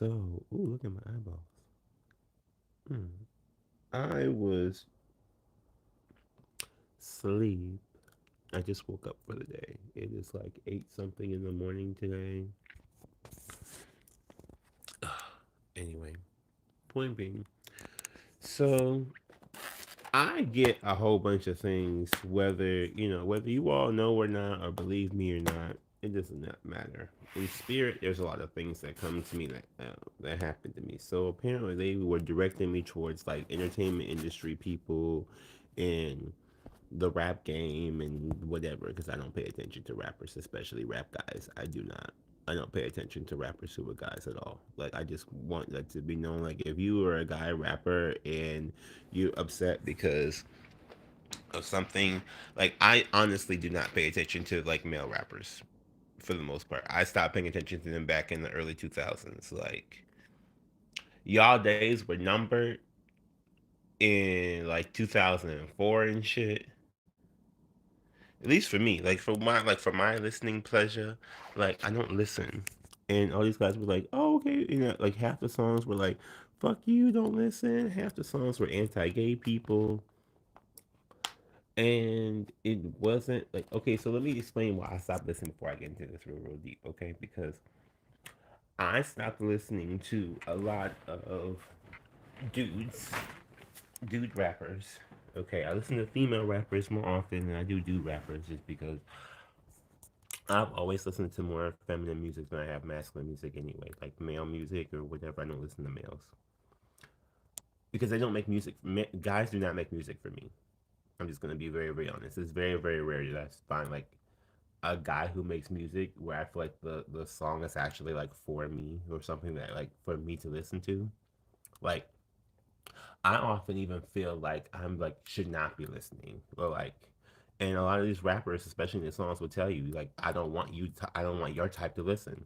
Ooh, look at my eyeballs. Hmm. I was sleep. I just woke up for the day. It is like 8 something in the morning today. Anyway, point being, so I get a whole bunch of things, whether you all know or not, or believe me or not, it does not matter. In spirit, there's a lot of things that come to me that happened to me. So apparently, they were directing me towards like entertainment industry people, and the rap game and whatever, because I don't pay attention to rappers, especially rap guys. I do not. I don't pay attention to rappers who are guys at all. Like I just want that to be known. Like if you are a guy rapper and you're upset because of something, like I honestly do not pay attention to like male rappers for the most part. I stopped paying attention to them back in the early 2000s. Like y'all days were numbered in like 2004 and shit. At least for me, like for my listening pleasure, like I don't listen. And all these guys were like, "Oh, okay," like half the songs were like, "Fuck you, don't listen." Half the songs were anti-gay people, and it wasn't like okay. So let me explain why I stopped listening before I get into this real deep, okay? Because I stopped listening to a lot of dudes, dude rappers. Okay, I listen to female rappers more often than I do dude rappers, just because I've always listened to more feminine music than I have masculine music anyway, like male music or whatever. I don't listen to males because they don't make music. Guys do not make music for me. I'm just gonna be very, very honest. It's very, very rare that I find like a guy who makes music where I feel like the song is actually like for me or something that like for me to listen to. Like I often even feel like I'm like should not be listening or like and a lot of these rappers, especially in the songs, will tell you like I don't want your type to listen.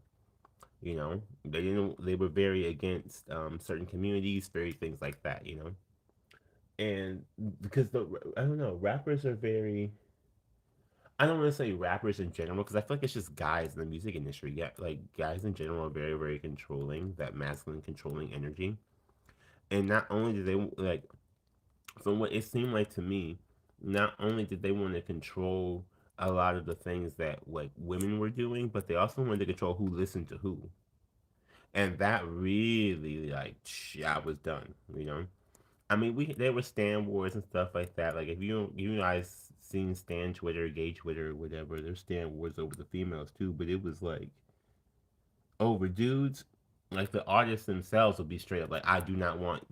They were very against certain communities, very things like that. And because I don't know, rappers are very. I don't want to say rappers in general because I feel like it's just guys in the music industry. Yeah, like guys in general are very, very controlling, that masculine controlling energy. And not only do they like, from what it seemed like to me, not only did they want to control a lot of the things that like women were doing, but they also wanted to control who listened to who. And that really like I was done. I mean, we there were Stan wars and stuff like that. Like if you guys seen Stan Twitter, gay Twitter, or whatever, there's Stan wars over the females too. But it was like over dudes. Like the artists themselves will be straight up like, I do not want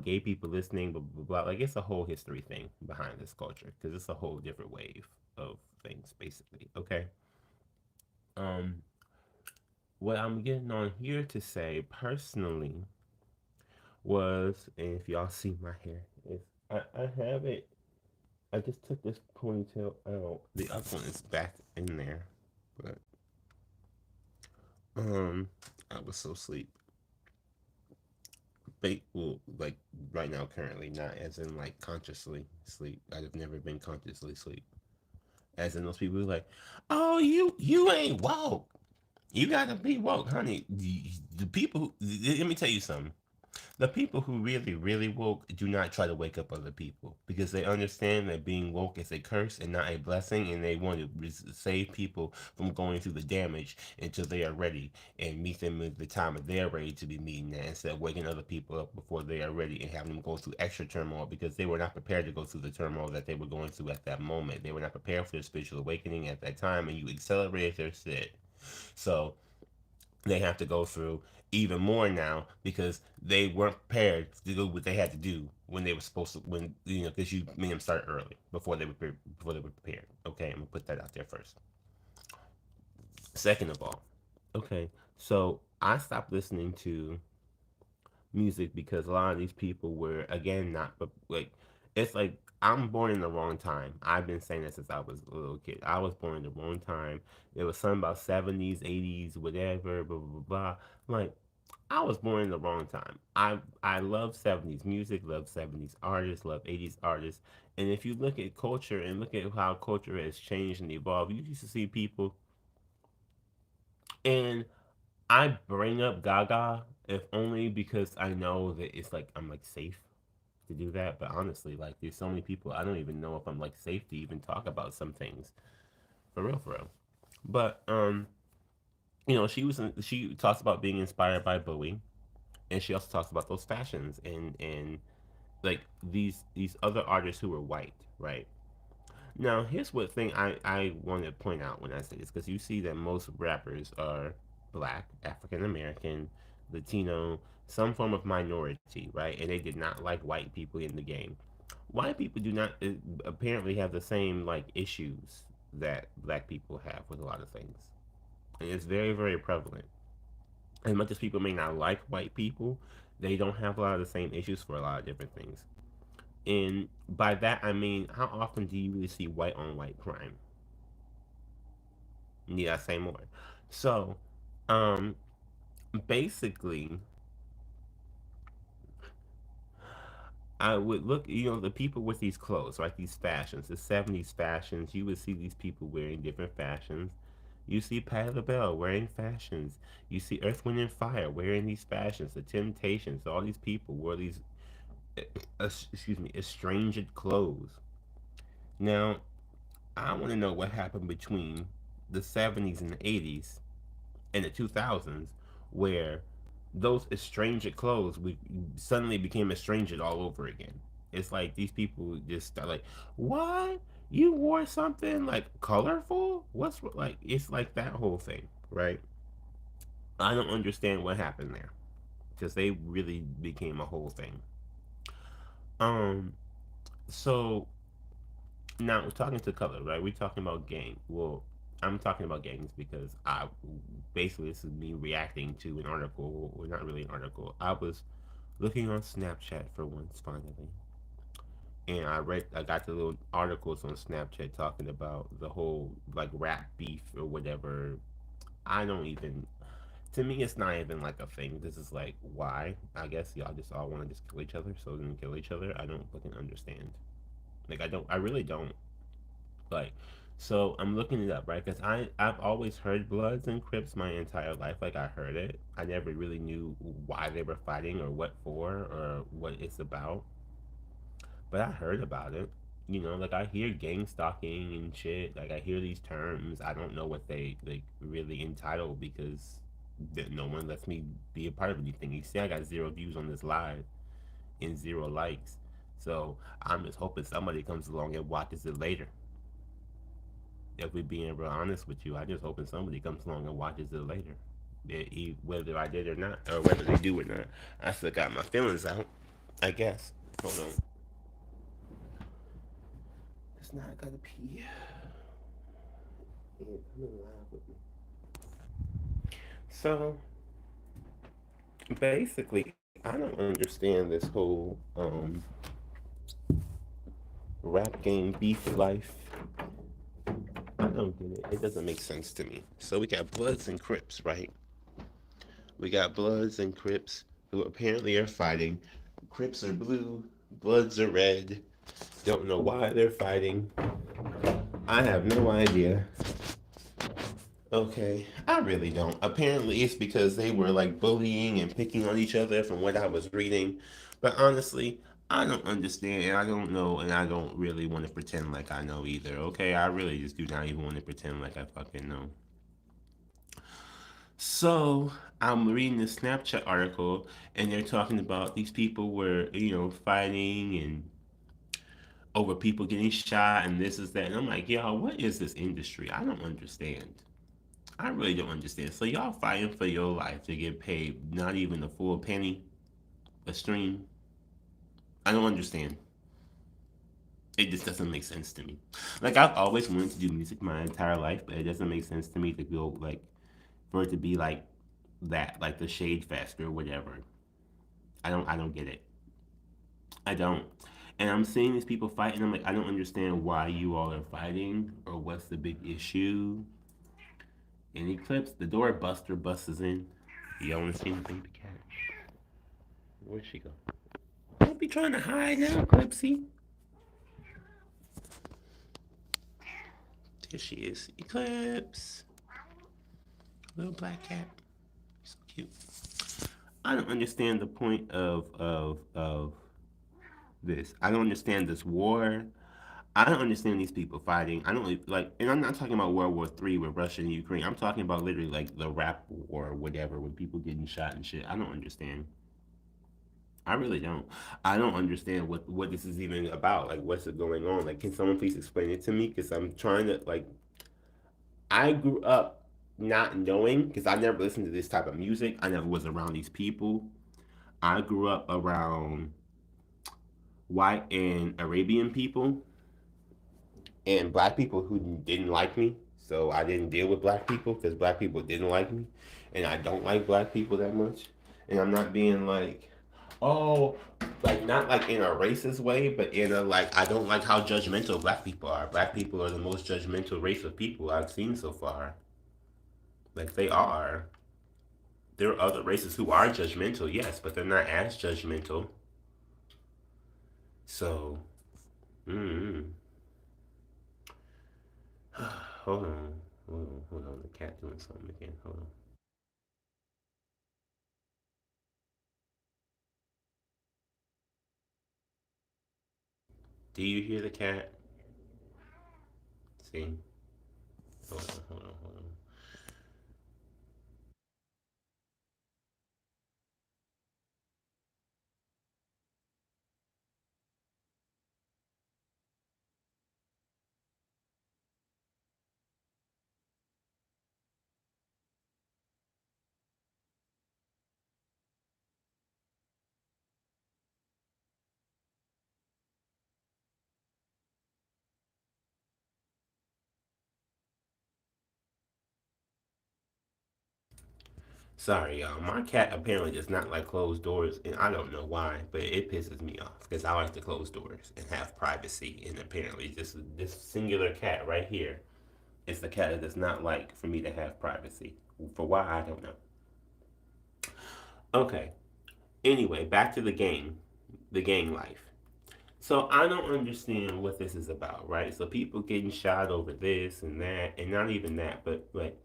gay people listening. Blah blah blah. Like it's a whole history thing behind this culture because it's a whole different wave of things basically. Okay. Um, what I'm getting on here to say personally was, and if y'all see my hair, is I have it. I just took this ponytail out. The other one is back in there, but I was so asleep. Well, like right now, currently, not as in like consciously sleep. I've never been consciously sleep. As in those people who are like, oh, you ain't woke. You gotta be woke, honey. The people. Let me tell you something. The people who really, really woke do not try to wake up other people because they understand that being woke is a curse and not a blessing, and they want to save people from going through the damage until they are ready and meet them at the time that they're ready to be meeting that instead of waking other people up before they are ready and having them go through extra turmoil because they were not prepared to go through the turmoil that they were going through at that moment. They were not prepared for their spiritual awakening at that time, and you accelerated their shit. So they have to go through even more now because they weren't prepared to do what they had to do when they were supposed to because you made them start early before they were prepared. Okay, I'm gonna put that out there first. Second of all, okay, so I stopped listening to music because a lot of these people were again not like it's like I'm born in the wrong time. I've been saying that since I was a little kid. I was born in the wrong time. There was something about 70s, 80s, whatever, blah blah blah. Blah. Like I was born in the wrong time. I love 70s music, love 70s artists, love 80s artists. And if you look at culture and look at how culture has changed and evolved, you used to see people and I bring up Gaga if only because I know that it's like I'm like safe to do that. But honestly, like there's so many people I don't even know if I'm like safe to even talk about some things for real, for real. But she talks about being inspired by Bowie, and she also talks about those fashions and like these other artists who were white, right? Now, here's what thing I want to point out when I say this, because you see that most rappers are black, African American, Latino, some form of minority, right? And they did not like white people in the game. White people do not apparently have the same like issues that black people have with a lot of things, and it's very very prevalent. As much as people may not like white people, they don't have a lot of the same issues for a lot of different things. And by that I mean, how often do you really see white on white crime? Need I say more? So, um, basically, I would look, the people with these clothes, right? These fashions, the 70s fashions, you would see these people wearing different fashions. You see Patti LaBelle wearing fashions. You see Earth, Wind, and Fire wearing these fashions. The Temptations, all these people wore these, excuse me, estranged clothes. Now, I want to know what happened between the 70s and the 80s in the 2000s where those estranged clothes we suddenly became estranged all over again. It's like these people just start like, what? You wore something like colorful? What's like? It's like that whole thing, right? I don't understand what happened there because they really became a whole thing. Um, so now we're talking to color, right? We're talking about gang. Well, I'm talking about gangs because I basically this is me reacting to an article, or not really an article. I was looking on Snapchat for once finally, and I got the little articles on Snapchat talking about the whole like rap beef or whatever. I don't even. To me, it's not even like a thing. This is like why. I guess y'all just all want to just kill each other, so then kill each other. I don't fucking understand. Like I don't. I really don't. Like, so I'm looking it up, right? Because I've always heard Bloods and Crips my entire life. Like I heard it. I never really knew why they were fighting or what for or what it's about. But I heard about it. Like I hear gang stalking and shit. Like I hear these terms. I don't know what they like really entitle because no one lets me be a part of anything. You see, I got 0 views on this live and 0 likes. So I'm just hoping somebody comes along and watches it later. If we're being real honest with you, I just hoping somebody comes along and watches it later. Whether I did or not, or whether they do or not. I still got my feelings out, I guess. Hold on. It's not gonna pee. Yeah, come in live with me. So basically, I don't understand this whole rap game beef life. I don't get it. It doesn't make sense to me. So we got Bloods and Crips, right? We got Bloods and Crips who apparently are fighting. Crips are blue, Bloods are red. Don't know why they're fighting. I have no idea. Okay, I really don't. Apparently, it's because they were like bullying and picking on each other from what I was reading. But honestly, I don't understand and I don't know and I don't really want to pretend like I know either. Okay, I really just do not even want to pretend like I fucking know. So I'm reading this Snapchat article, and they're talking about these people were, fighting and over people getting shot, and this is that. And I'm like, y'all, what is this industry? I don't understand. I really don't understand. So y'all fighting for your life to get paid not even a full penny a stream. I don't understand. It just doesn't make sense to me. Like I've always wanted to do music my entire life, but it doesn't make sense to me to go like for it to be like that, like the Shade Fest or whatever. I don't get it. I don't. And I'm seeing these people fighting. I'm like, I don't understand why you all are fighting or what's the big issue. In Eclipse, the door buster busts in. You want to see the baby cat? Where'd she go? Don't be trying to hide now, Eclipsey. There she is. Eclipse. Little black cat. I don't understand the point of this. I don't understand this war. I don't understand these people fighting. I don't like, and I'm not talking about World War III with Russia and Ukraine. I'm talking about literally like the rap war or whatever, with people getting shot and shit. I don't understand. I really don't. I don't understand what this is even about. Like, what's it going on? Like, can someone please explain it to me? Because I'm trying to like. I grew up not knowing because I never listened to this type of music. I never was around these people. I grew up around white and Arabian people and black people who didn't like me. So I didn't deal with black people because black people didn't like me, and I don't like black people that much. And I'm not being like, oh, like not like in a racist way, but in a like I don't like how judgmental black people are. Black people are the most judgmental race of people I've seen so far. Like they are. There are other races who are judgmental, yes, but they're not as judgmental. So, mm, hold on, hold on. The cat doing something again. Hold on. Do you hear the cat? See? Hold on. Sorry, y'all. My cat apparently does not like closed doors, and I don't know why, but it pisses me off because I like to close doors and have privacy. And apparently, this singular cat right here is the cat that does not like for me to have privacy. For why, I don't know. Okay. Anyway, back to the gang life. So I don't understand what this is about, right? So people getting shot over this and that, and not even that, but like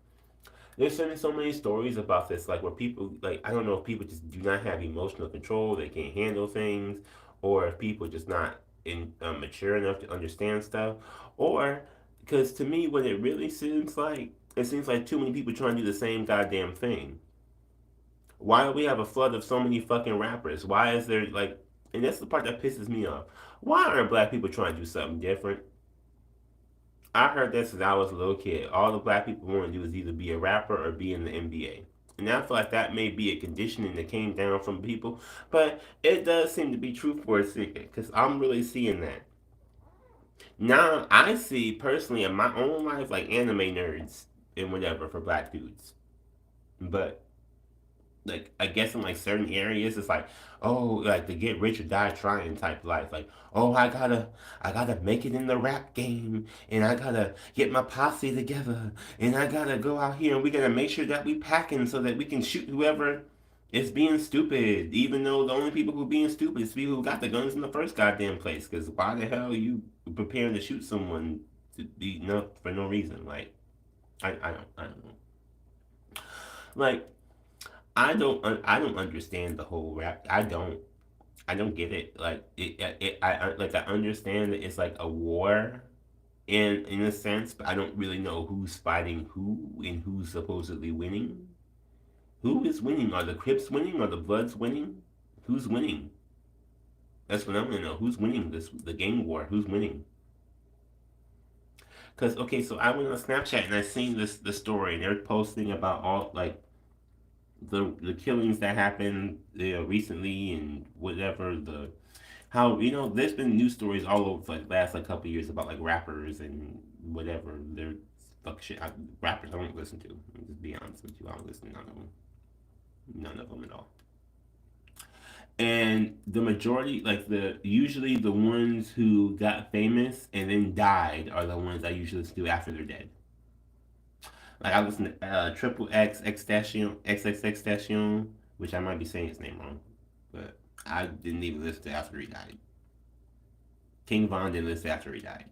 there's so many stories about this, like where people like I don't know if people just do not have emotional control, they can't handle things, or if people just not mature enough to understand stuff, or because to me, what it really seems like too many people trying to do the same goddamn thing. Why do we have a flood of so many fucking rappers? Why is there like, and that's the part that pisses me off. Why aren't black people trying to do something different? I heard that since I was a little kid. All the black people want to do is either be a rapper or be in the NBA. And I feel like that may be a conditioning that came down from people, but it does seem to be true for a second because I'm really seeing that. Now I see personally in my own life like anime nerds and whatever for black dudes. But like I guess in like certain areas it's like oh like the get rich or die trying type life like oh I gotta make it in the rap game and I gotta get my posse together and I gotta go out here and we gotta make sure that we packing so that we can shoot whoever is being stupid even though the only people who being stupid is people who got the guns in the first goddamn place because why the hell are you preparing to shoot someone to be no for no reason like I don't know like I don't understand the whole rap. I don't get it. Like like I understand that it's like a war in a sense, but I don't really know who's fighting who and who's supposedly winning. Who is winning? Are the Crips winning? Are the Bloods winning? Who's winning? That's what I'm gonna know. Who's winning this the gang war? Who's winning? Cause okay, so I went on Snapchat and I seen this the story and they're posting about all like the killings that happened recently and whatever the how there's been news stories all over for like last like couple years about like rappers and whatever they're fuck shit rappers I don't listen to. I'll just be honest with you, I don't listen to none of them at all. And the majority like the usually the ones who got famous and then died are the ones I usually listen to after they're dead. Like I listen to Triple X XXX which I might be saying his name wrong, but I didn't even listen to after he died. King Von didn't listen after he died.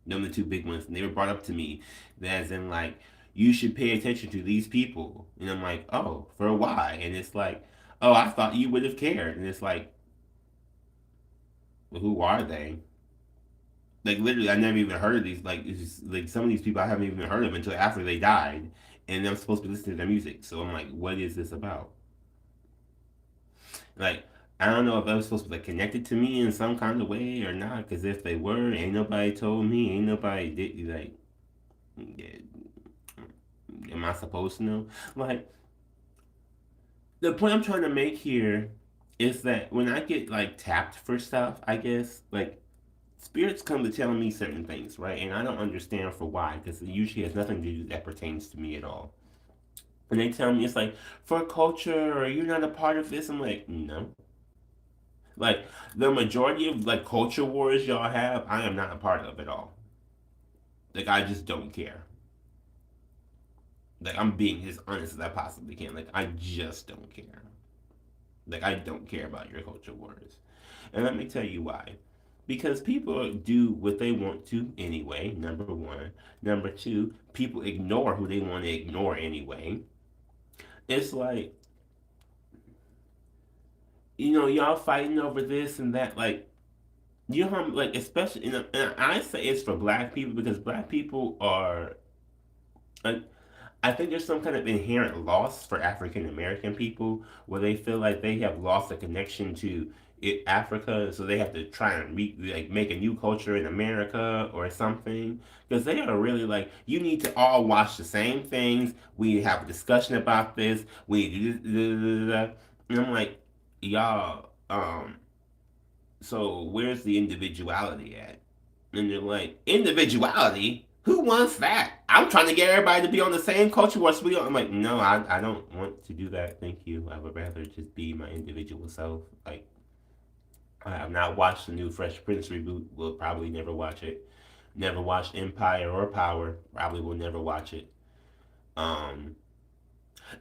Them the two big ones, and they were brought up to me as in like you should pay attention to these people, and I'm like, oh, for why? And it's like, oh, I thought you would have cared. And it's like, well, who are they? Like literally, I never even heard of these. Like it's just, like some of these people I haven't even heard of until after they died, and I'm supposed to be listening to their music. So I'm like, what is this about? Like I don't know if they was supposed to be like connected to me in some kind of way or not. Because if they were, ain't nobody told me. Ain't nobody did like. Yeah, am I supposed to know? Like the point I'm trying to make here is that when I get like tapped for stuff, I guess like spirits come to tell me certain things, right? And I don't understand for why, because it usually has nothing to do that pertains to me at all. And they tell me it's like for culture or you're not a part of this. I'm like, no. Like the majority of like culture wars y'all have, I am not a part of at all. Like I just don't care. Like I'm being as honest as I possibly can. Like I just don't care. Like I don't care about your culture wars. And let me tell you why. Because people do what they want to anyway, number one. Number two, people ignore who they want to ignore anyway. It's like, y'all fighting over this and that. Like, you know how, like, especially, and I say it's for black people because black people are, like, I think there's some kind of inherent loss for African American people where they feel like they have lost a connection to Africa, so they have to try and like make a new culture in America or something. Because they are really like, you need to all watch the same things. We have a discussion about this. We do this, and I'm like, y'all. So where's the individuality at? And they're like, individuality? Who wants that? I'm trying to get everybody to be on the same culture war. So I'm like, no, I don't want to do that. Thank you. I would rather just be my individual self. Like, I have not watched the new Fresh Prince reboot. Will probably never watch it. Never watched Empire or Power. Probably will never watch it. Um,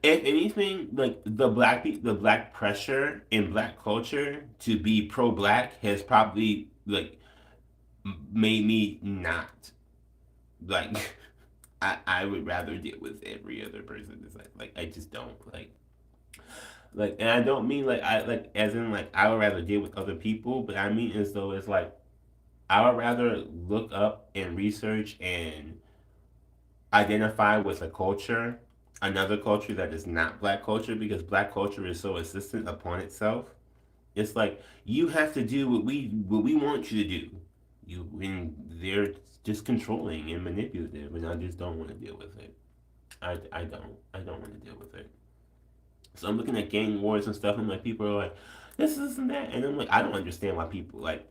if anything, like the black pressure in black culture to be pro black has probably like made me not like I would rather deal with every other person. It's like I just don't like and I don't mean like I like as in like I would rather deal with other people, but I mean as though it's like I would rather look up and research and identify with a culture, another culture that is not black culture because black culture is so insistent upon itself. It's like you have to do what we want you to do. You and they're just controlling and manipulative, and I just don't want to deal with it. I don't want to deal with it. So I'm looking at gang wars and stuff, and like people are like, this and that, and I'm like, I don't understand why people like.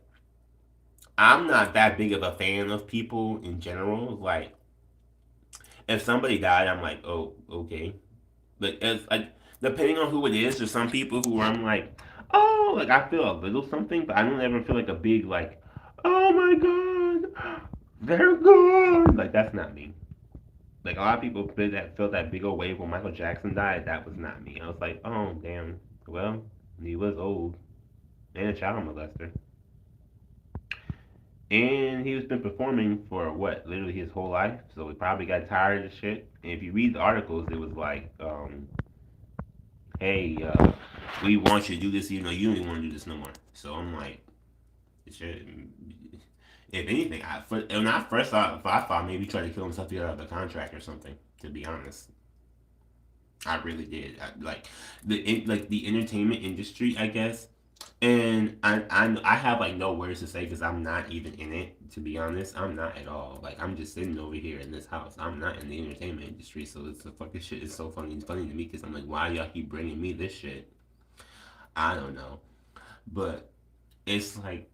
I'm not that big of a fan of people in general. Like, if somebody died, I'm like, oh, okay. Like, as like depending on who it is, there's some people who I'm like, oh, like I feel a little something, but I don't ever feel like a big like, oh my god, they're gone. Like that's not me. Like a lot of people felt that big old wave when Michael Jackson died. That was not me. I was like, oh damn. Well, he was old and a child molester, and he was been performing for what, literally his whole life. So he probably got tired of the shit. And if you read the articles, it was like, hey, we want you to do this. You don't even want to do this no more. So I'm like, shit. If anything, when I first I thought maybe he tried to kill himself to get out of the contract or something. To be honest, I really did. Like the entertainment industry, I guess. And I have like no words to say because I'm not even in it. To be honest, I'm not at all. Like I'm just sitting over here in this house. I'm not in the entertainment industry, so it's the fucking shit is so funny. It's funny to me because I'm like, why y'all keep bringing me this shit? I don't know, but it's like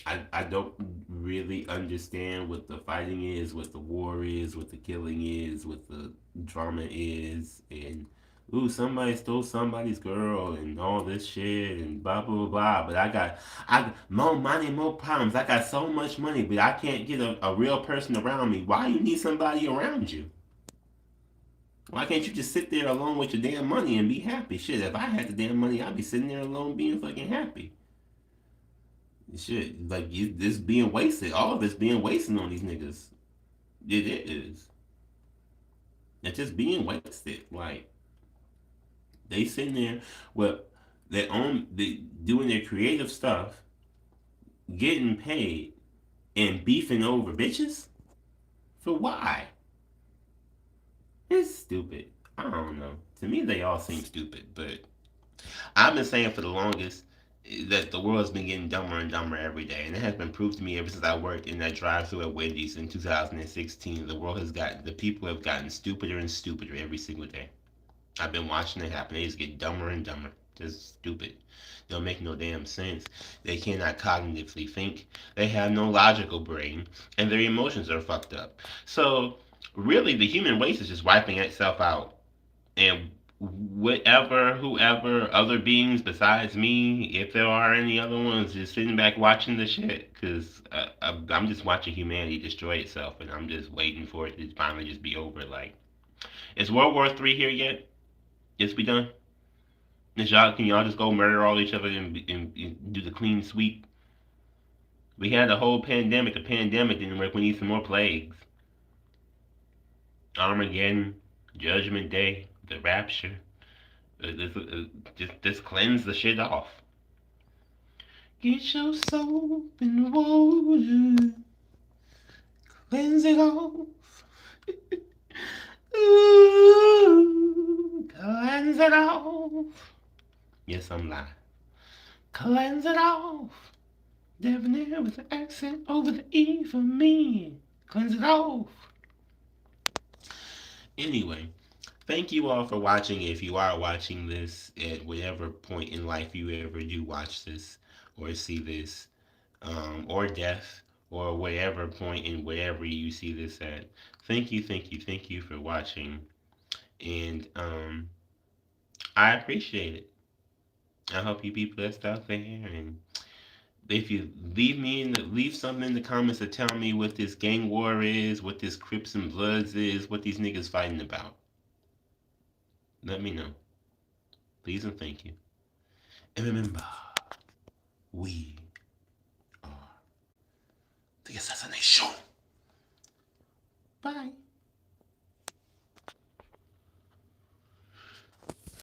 I don't really understand what the fighting is, what the war is, what the killing is, what the drama is, and ooh, somebody stole somebody's girl and all this shit and blah blah blah blah. But I got more money, more problems. I got so much money, but I can't get a real person around me. Why you need somebody around you? Why can't you just sit there alone with your damn money and be happy? Shit, if I had the damn money, I'd be sitting there alone being fucking happy. Shit, like this being wasted. All of this being wasted on these niggas. It is. It's just being wasted. Like They sitting there with their own, doing their creative stuff, getting paid, and beefing over bitches. For why? It's stupid. I don't know. To me, they all seem stupid, but I've been saying for the longest that the world's been getting dumber and dumber every day, and it has been proved to me ever since I worked in that drive-thru at Wendy's in 2016. The world has gotten, the people have gotten stupider and stupider every single day. I've been watching it happen. They just get dumber and dumber. Just stupid. They don't make no damn sense. They cannot cognitively think. They have no logical brain, and their emotions are fucked up. So really, the human race is just wiping itself out, and whatever, whoever, other beings besides me, if there are any other ones, just sitting back watching the shit, because I'm just watching humanity destroy itself, and I'm just waiting for it to finally just be over. Like, is World War III here yet? Is we done? Is y'all, can y'all just go murder all each other and do the clean sweep? We had a whole pandemic. A pandemic didn't work. We need some more plagues. Armageddon, Judgment Day, the Rapture. Just cleanse the shit off. Get your soap and water, cleanse it off. Ooh, cleanse it off. Yes, I'm live. Cleanse it off. Devonairé with an accent over the E for me. Cleanse it off. Anyway, thank you all for watching. If you are watching this at whatever point in life you ever do watch this or see this, or death, or whatever point in whatever you see this at, thank you for watching. And I appreciate it. I hope you be blessed out there. And if you leave something in the comments to tell me what this gang war is, what this Crips and Bloods is, what these niggas fighting about. Let me know. Please and thank you. And remember, we are the assassination. Bye.